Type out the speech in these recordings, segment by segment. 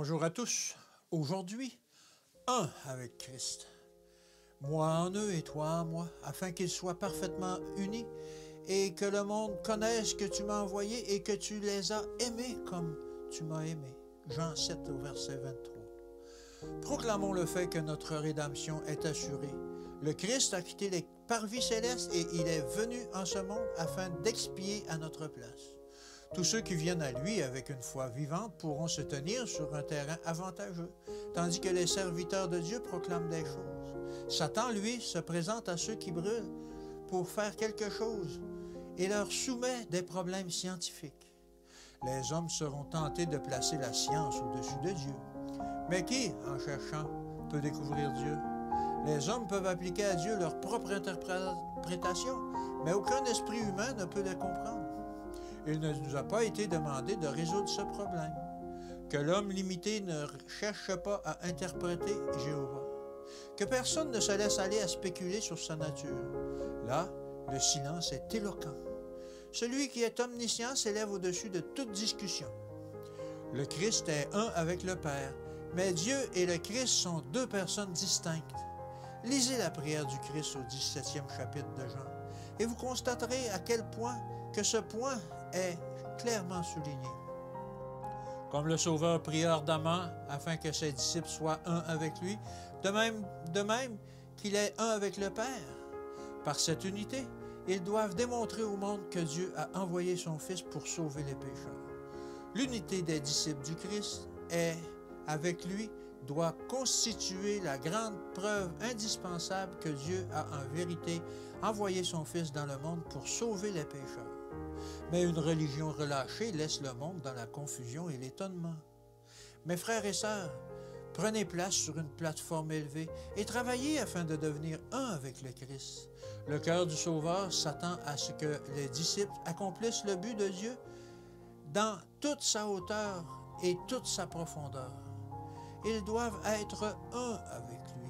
Bonjour à tous. Aujourd'hui, un avec Christ. Moi en eux et toi en moi, afin qu'ils soient parfaitement unis et que le monde connaisse que tu m'as envoyé et que tu les as aimés comme tu m'as aimé. Jean 7 au verset 23. Proclamons le fait que notre rédemption est assurée. Le Christ a quitté les parvis célestes et il est venu en ce monde afin d'expier à notre place. Tous ceux qui viennent à lui avec une foi vivante pourront se tenir sur un terrain avantageux, tandis que les serviteurs de Dieu proclament des choses. Satan, lui, se présente à ceux qui brûlent pour faire quelque chose et leur soumet des problèmes scientifiques. Les hommes seront tentés de placer la science au-dessus de Dieu. Mais qui, en cherchant, peut découvrir Dieu? Les hommes peuvent appliquer à Dieu leur propre interprétation, mais aucun esprit humain ne peut les comprendre. Il ne nous a pas été demandé de résoudre ce problème. Que l'homme limité ne cherche pas à interpréter Jéhovah. Que personne ne se laisse aller à spéculer sur sa nature. Là, le silence est éloquent. Celui qui est omniscient s'élève au-dessus de toute discussion. Le Christ est un avec le Père, mais Dieu et le Christ sont deux personnes distinctes. Lisez la prière du Christ au 17e chapitre de Jean, et vous constaterez à quel point que ce point est clairement souligné. Comme le Sauveur pria ardemment afin que ses disciples soient un avec lui, de même qu'il est un avec le Père. Par cette unité, ils doivent démontrer au monde que Dieu a envoyé son Fils pour sauver les pécheurs. L'unité des disciples du Christ est avec lui doit constituer la grande preuve indispensable que Dieu a en vérité envoyé son Fils dans le monde pour sauver les pécheurs. Mais une religion relâchée laisse le monde dans la confusion et l'étonnement. Mes frères et sœurs, prenez place sur une plateforme élevée et travaillez afin de devenir un avec le Christ. Le cœur du Sauveur s'attend à ce que les disciples accomplissent le but de Dieu dans toute sa hauteur et toute sa profondeur. Ils doivent être un avec lui,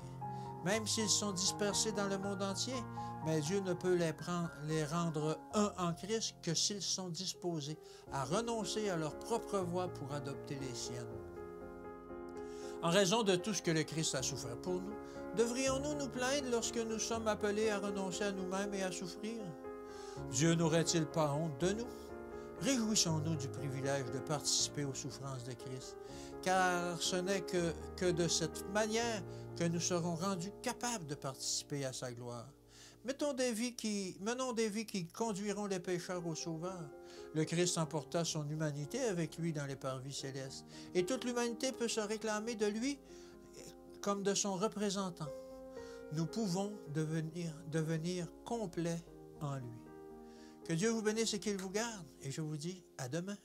même s'ils sont dispersés dans le monde entier, mais Dieu ne peut les rendre un en Christ que s'ils sont disposés à renoncer à leur propre voie pour adopter les siennes. En raison de tout ce que le Christ a souffert pour nous, devrions-nous nous plaindre lorsque nous sommes appelés à renoncer à nous-mêmes et à souffrir? Dieu n'aurait-il pas honte de nous? Réjouissons-nous du privilège de participer aux souffrances de Christ, car ce n'est que de cette manière que nous serons rendus capables de participer à sa gloire. Menons des vies qui conduiront les pécheurs au Sauveur. Le Christ emporta son humanité avec lui dans les parvis célestes, et toute l'humanité peut se réclamer de lui comme de son représentant. Nous pouvons devenir complets en lui. Que Dieu vous bénisse et qu'il vous garde, et je vous dis à demain.